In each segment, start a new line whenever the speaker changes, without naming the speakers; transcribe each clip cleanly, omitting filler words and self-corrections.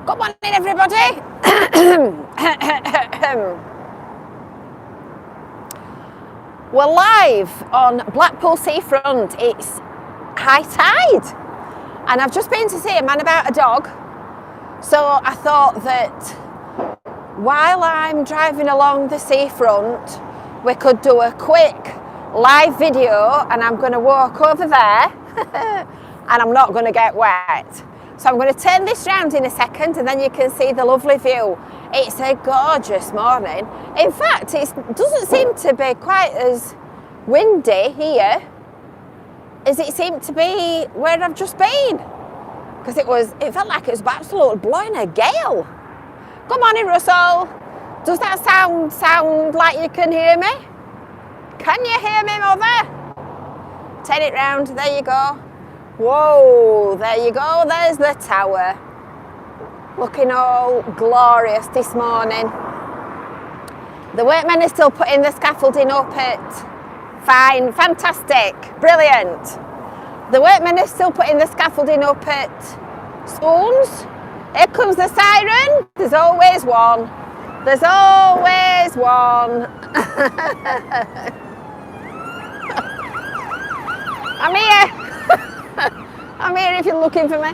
Good morning, everybody. We're live on Blackpool seafront. It's high tide, and I've just been to see a man about a dog. So I thought that while I'm driving along the seafront, we could do a quick live video, and I'm going to walk over there, and I'm not going to get wet. So I'm going to turn this round in a second and then you can see the lovely view. It's a gorgeous morning. In fact, it doesn't seem to be quite as windy here as it seemed to be where I've just been. Because it felt like it was absolutely blowing a gale. Good morning, Russell. Does that sound like you can hear me? Can you hear me, mother? Turn it round, there you go. Whoa, there you go, there's the tower. Looking all glorious this morning. The workmen are still putting the scaffolding up at fine, fantastic, brilliant. The workmen are still putting the scaffolding up at Spoons. Here comes the siren. There's always one. There's always one. I'm here. I'm here if you're looking for me.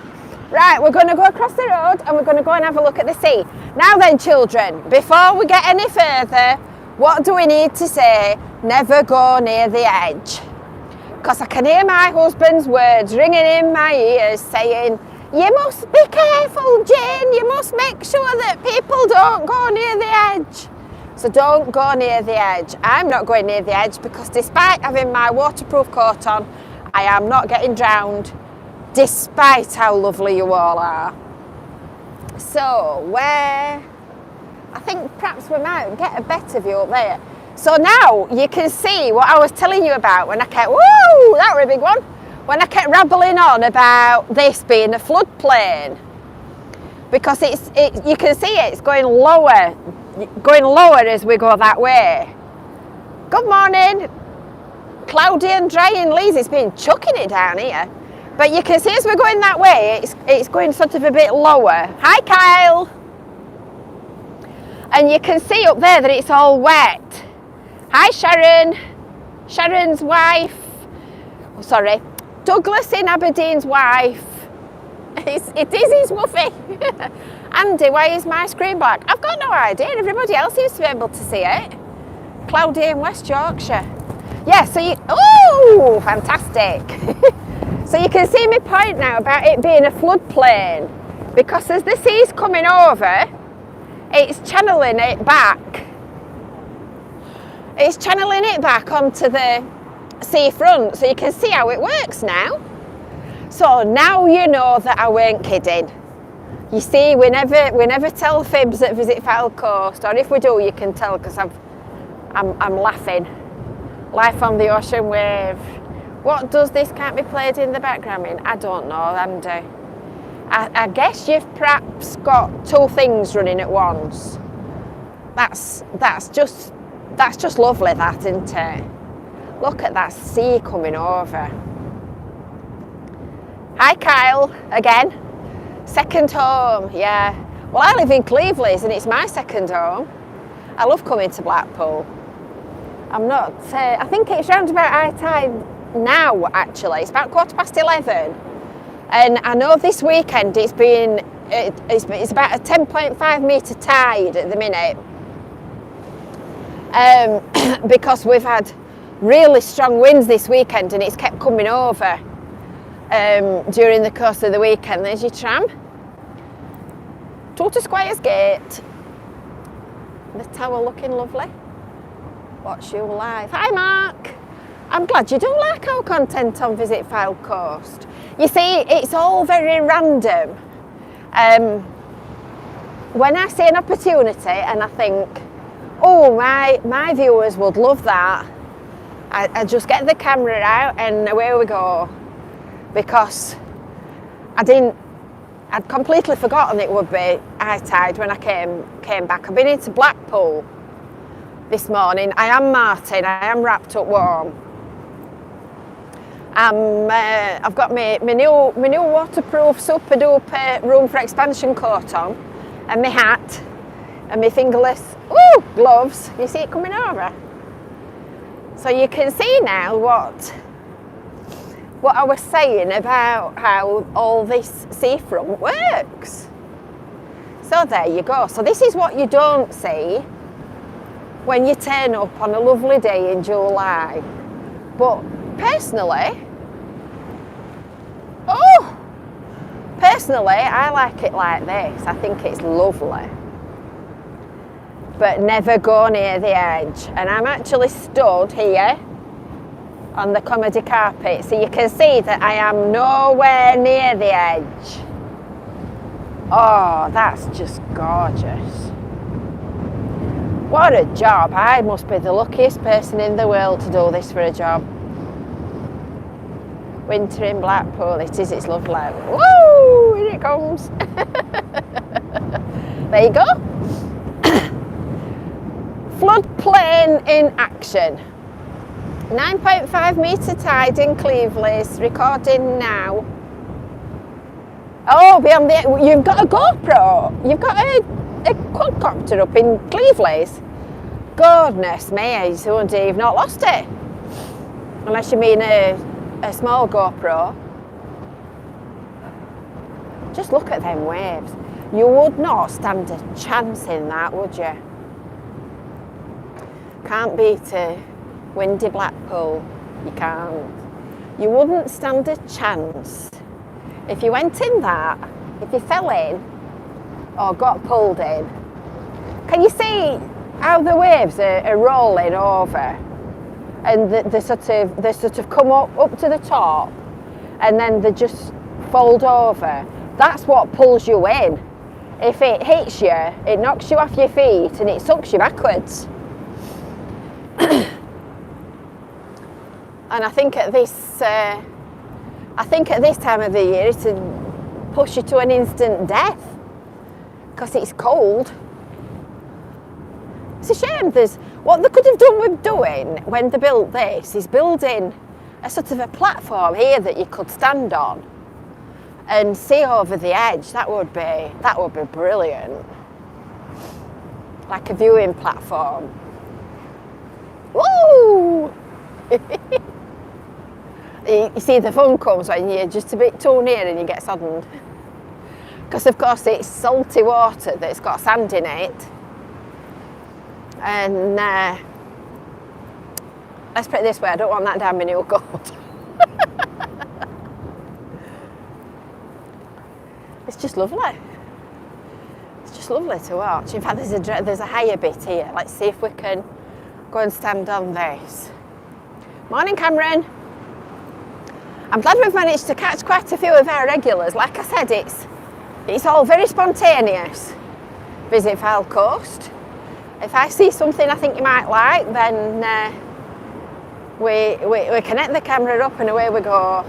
Right, we're going to go across the road and we're going to go and have a look at the sea. Now then, children, before we get any further, what do we need to say? Never go near the edge. Because I can hear my husband's words ringing in my ears saying, you must be careful, Jane, you must make sure that people don't go near the edge. So don't go near the edge. I'm not going near the edge because despite having my waterproof coat on, I am not getting drowned, despite how lovely you all are. So I think perhaps we might get a better view up there. So now you can see what I was telling you about when I kept, woo, that was a big one, when I kept rambling on about this being a floodplain. Because you can see it's going lower as we go that way. Good morning. Cloudy and dry in Leeds. It's been chucking it down here. But you can see as we're going that way, it's going sort of a bit lower. Hi, Kyle. And you can see up there that it's all wet. Hi, Sharon. Sharon's wife. Oh, sorry. Douglas in Aberdeen's wife. It is his woofie. Andy, why is my screen black? I've got no idea. Everybody else seems to be able to see it. Cloudy in West Yorkshire. Yeah, so oh, fantastic. So you can see my point now about it being a floodplain, because as the sea's coming over, it's channeling it back. It's channeling it back onto the seafront, so you can see how it works now. So now you know that I weren't kidding. You see, we never tell fibs at Visit Fylde Coast, or if we do, you can tell because I'm laughing. Life on the ocean wave. What does this can't be played in the background mean? I don't know, Andy. I guess you've perhaps got two things running at once. That's just lovely, that, isn't it? Look at that sea coming over. Hi, Kyle, again. Second home, yeah. Well, I live in Cleveland and it's my second home. I love coming to Blackpool. I think it's round about high tide now, actually. It's about 11:15. And I know this weekend it's about a 10.5 metre tide at the minute. Because we've had really strong winds this weekend and it's kept coming over during the course of the weekend. There's your tram. Total Squires Gate. The tower looking lovely. Watch you live. Hi, Mark. I'm glad you do like our content on Visit Fylde Coast. You see, it's all very random. When I see an opportunity and I think, oh, my viewers would love that, I just get the camera out and away we go. Because I'd completely forgotten it would be high tide when I came back. I've been into Blackpool this morning. I am Martin, I am wrapped up warm. I've got my new waterproof super duper room for expansion coat on, and my hat, and my fingerless gloves. You see it coming over? So you can see now what I was saying about how all this seafront works. So there you go. So this is what you don't see when you turn up on a lovely day in July. But personally, I like it like this. I think it's lovely. But never go near the edge. And I'm actually stood here on the comedy carpet, so you can see that I am nowhere near the edge. Oh, that's just gorgeous. What a job. I must be the luckiest person in the world to do this for a job. Winter in Blackpool, it's lovely. Woo! Here it comes. There you go. Floodplain in action. 9.5 metre tide in Cleveland's, recording now. Oh, beyond the, you've got a GoPro. You've got a quadcopter up in Cleveland's. Goodness me, so you've not lost it. Unless you mean a small GoPro. Just look at them waves. You would not stand a chance in that, would you? Can't beat a windy Blackpool. You can't. You wouldn't stand a chance. If you went in that, if you fell in or got pulled in, can you see how the waves are rolling over? And they sort of come up to the top, and then they just fold over. That's what pulls you in. If it hits you, it knocks you off your feet and it sucks you backwards. And I think at this time of the year it'd push you to an instant death because it's cold. It's a shame. What they could have done with doing when they built this is building a sort of a platform here that you could stand on and see over the edge. That would be brilliant. Like a viewing platform. Woo! You see, the fun comes when you're just a bit too near and you get soddened. Because of course it's salty water that's got sand in it. And let's put it this way, I don't want that down my new coat. It's just lovely. It's just lovely to watch. In fact, there's a higher bit here. Let's see if we can go and stand on this. Morning, Cameron. I'm glad we've managed to catch quite a few of our regulars. Like I said, it's all very spontaneous. Visit Fylde Coast. If I see something I think you might like, then we connect the camera up and away we go.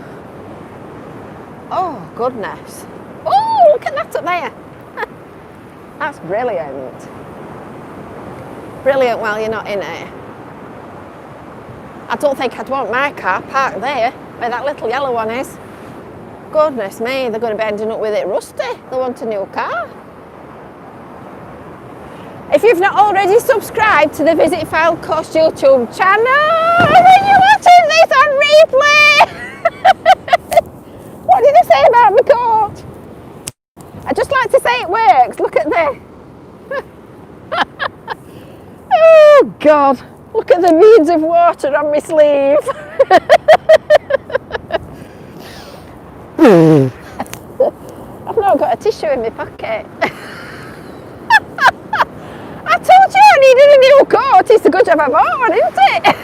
Oh, goodness. Oh, look at that up there. That's brilliant. Brilliant while you're not in it. I don't think I'd want my car parked there, where that little yellow one is. Goodness me, they're going to be ending up with it rusty. They want a new car. If you've not already subscribed to the Visit Fylde Coast YouTube channel, when you're watching this on replay, what did I say about my coat? I just like to say it works. Look at this. Oh God, look at the beads of water on my sleeve. I've not got a tissue in my pocket. I told you I needed a new coat. It's a good job I bought one, isn't it?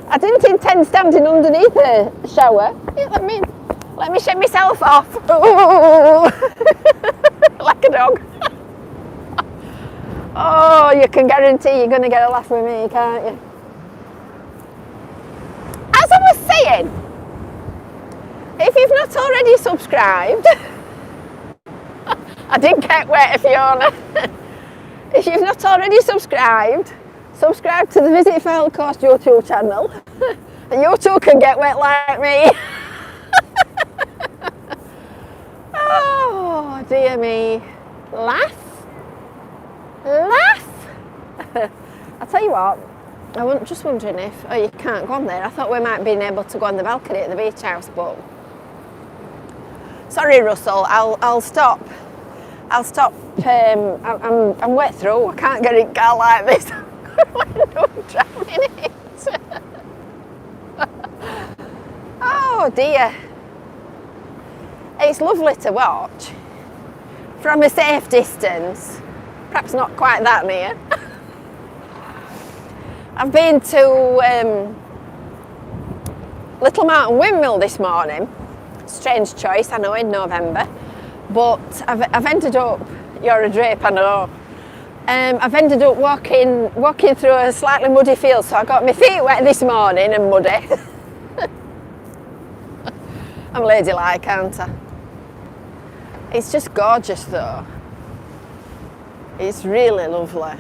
I didn't intend standing underneath the shower. Yeah, let me shake myself off. Like a dog. Oh, you can guarantee you're going to get a laugh with me, can't you? As I was saying, if you've not already subscribed, I didn't get wet, Fiona. If you've not already subscribed, subscribe to the Visit Fylde Coast YouTube channel. And you two can get wet like me. Oh, dear me. Laugh. I'll tell you what, I was just wondering if, oh, you can't go on there. I thought we might be able to go on the balcony at the beach house, but sorry, Russell, I'll stop. I'm wet through. I can't get in car like this. I'm drowning in it. Oh dear. It's lovely to watch from a safe distance. Perhaps not quite that near. I've been to Little Mountain Windmill this morning. Strange choice, I know, in November. But I've ended up, you're a drape, I know. I've ended up walking through a slightly muddy field, so I got my feet wet this morning and muddy. I'm ladylike, aren't I? It's just gorgeous though. It's really lovely.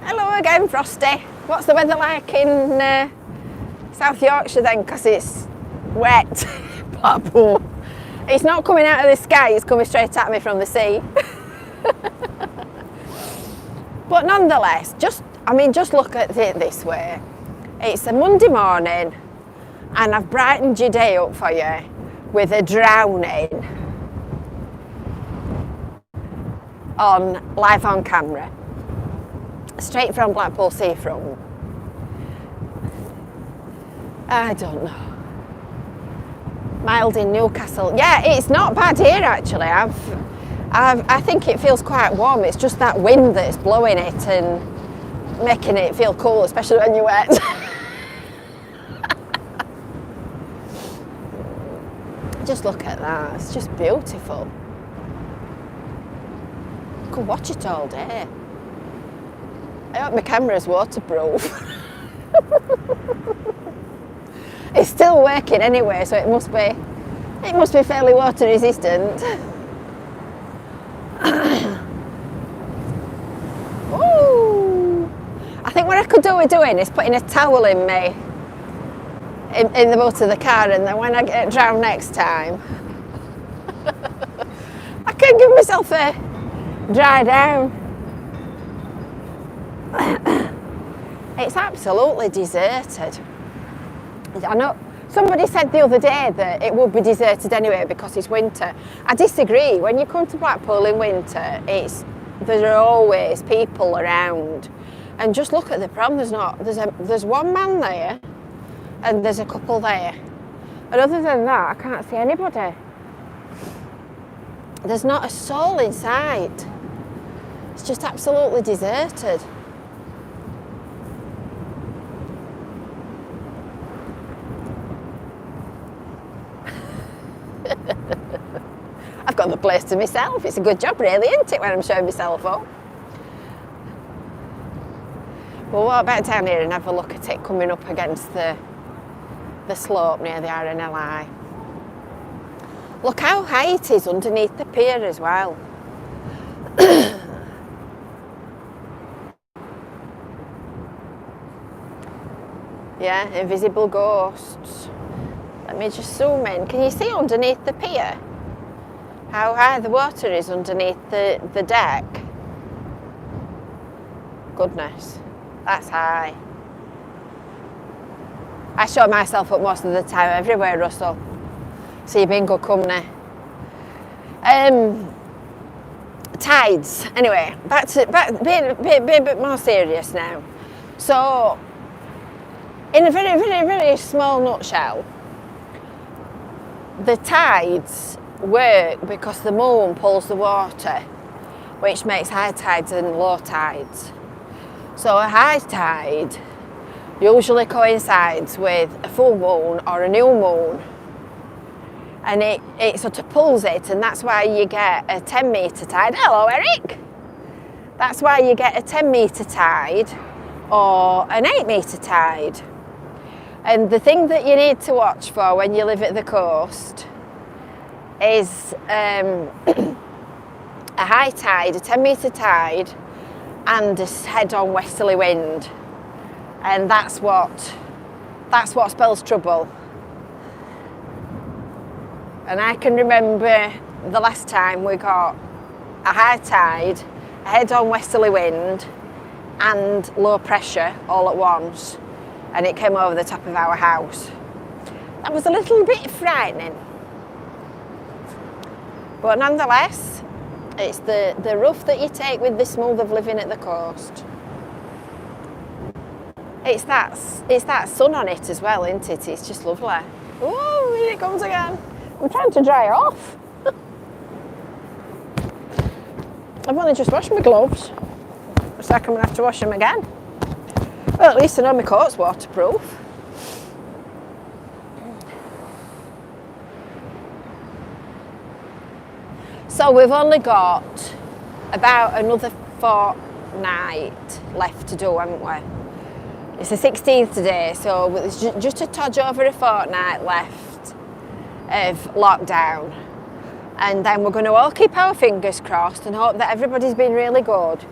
Hello again, Frosty. What's the weather like in South Yorkshire then? Because it's wet. Blackpool. It's not coming out of the sky, it's coming straight at me from the sea. But nonetheless, just look at it this way. It's a Monday morning and I've brightened your day up for you with a drowning live on camera. Straight from Blackpool seafront. I don't know. Mild in Newcastle. Yeah, it's not bad here actually. I think it feels quite warm. It's just that wind that's blowing it and making it feel cool, especially when you're wet. Just look at that. It's just beautiful. I could watch it all day. I hope my camera's waterproof. It's still working anyway, so it must be fairly water resistant. Ooh. I think what I could do with doing is putting a towel in me in the boot of the car, and then when I get drowned next time I can give myself a dry down. It's absolutely deserted. I know somebody said the other day that it would be deserted anyway because it's winter. I disagree. When you come to Blackpool in winter, there are always people around. And just look at the prom. There's one man there, and there's a couple there. And other than that, I can't see anybody. There's not a soul in sight. It's just absolutely deserted. I've got the place to myself. It's a good job really, isn't it, when I'm showing myself up? We'll walk back down here and have a look at it coming up against the slope near the RNLI. Look how high it is underneath the pier as well. Yeah, invisible ghosts. Let me just zoom in. Can you see underneath the pier how high the water is underneath the deck? Goodness, that's high. I show myself up most of the time everywhere, Russell. So you've been good company. Tides. Anyway, back being a bit more serious now. So, in a very, very, very small nutshell, the tides work because the moon pulls the water, which makes high tides and low tides. So a high tide usually coincides with a full moon or a new moon, and it sort of pulls it, and that's why you get a 10-metre tide. Hello, Eric. That's why you get a 10-metre tide or an 8-metre tide. And the thing that you need to watch for when you live at the coast is a high tide, a 10-metre tide, and a head-on westerly wind. And that's what That's what spells trouble. And I can remember the last time we got a high tide, a head-on westerly wind and low pressure all at once, and it came over the top of our house. That was a little bit frightening. But nonetheless, it's the rough that you take with the smooth of living at the coast. It's that sun on it as well, isn't it? It's just lovely. Oh, here it comes again. I'm trying to dry off. I've only just washed my gloves. Looks like I'm going to have to wash them again. Well, at least I know my coat's waterproof. So we've only got about another fortnight left to do, haven't we? It's the 16th today, so there's just a touch over a fortnight left of lockdown. And then we're going to all keep our fingers crossed and hope that everybody's been really good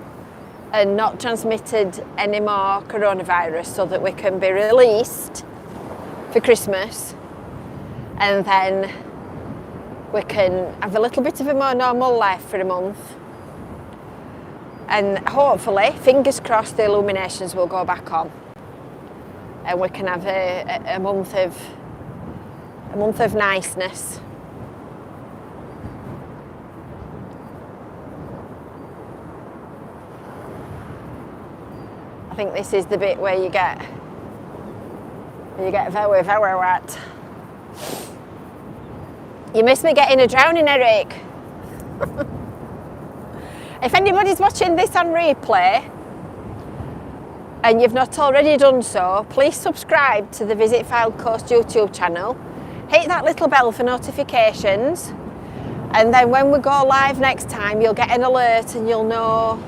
and not transmitted any more coronavirus so that we can be released for Christmas. And then we can have a little bit of a more normal life for a month. And hopefully, fingers crossed, the illuminations will go back on. And we can have a month of niceness. I think this is the bit where you get very, very wet. You missed me getting a drowning, Eric. If anybody's watching this on replay and you've not already done so, please subscribe to the Visit Fylde Coast YouTube channel. Hit that little bell for notifications, and then when we go live next time, you'll get an alert and you'll know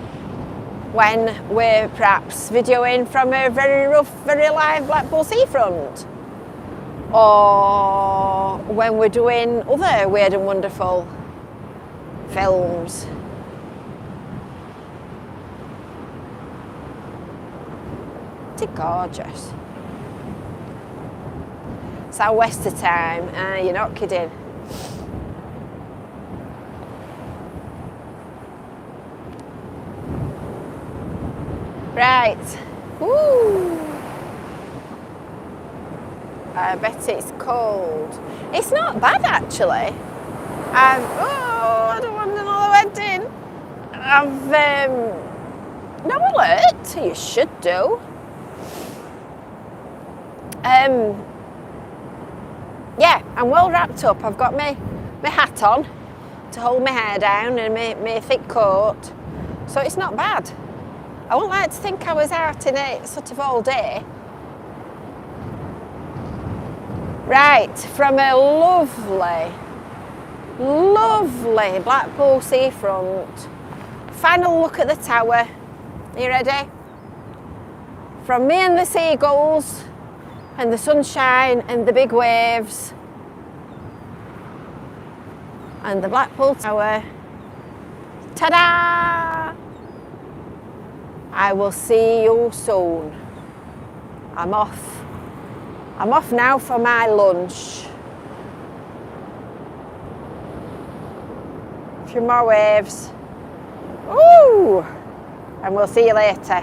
when we're perhaps videoing from a very rough, very live Blackpool seafront, or when we're doing other weird and wonderful films. It's gorgeous. Southwester time, you're not kidding. Right, woo! I bet it's cold. It's not bad actually. I don't want another wedding. No alert, you should do. Yeah, I'm well wrapped up. I've got my hat on to hold my hair down and my thick coat, so it's not bad. I wouldn't like to think I was out in it sort of all day. Right, from a lovely, lovely Blackpool seafront. Final look at the tower. Are you ready? From me and the seagulls and the sunshine and the big waves and the Blackpool Tower. Ta-da! I will see you soon. I'm off. I'm off now for my lunch. A few more waves. Ooh! And we'll see you later.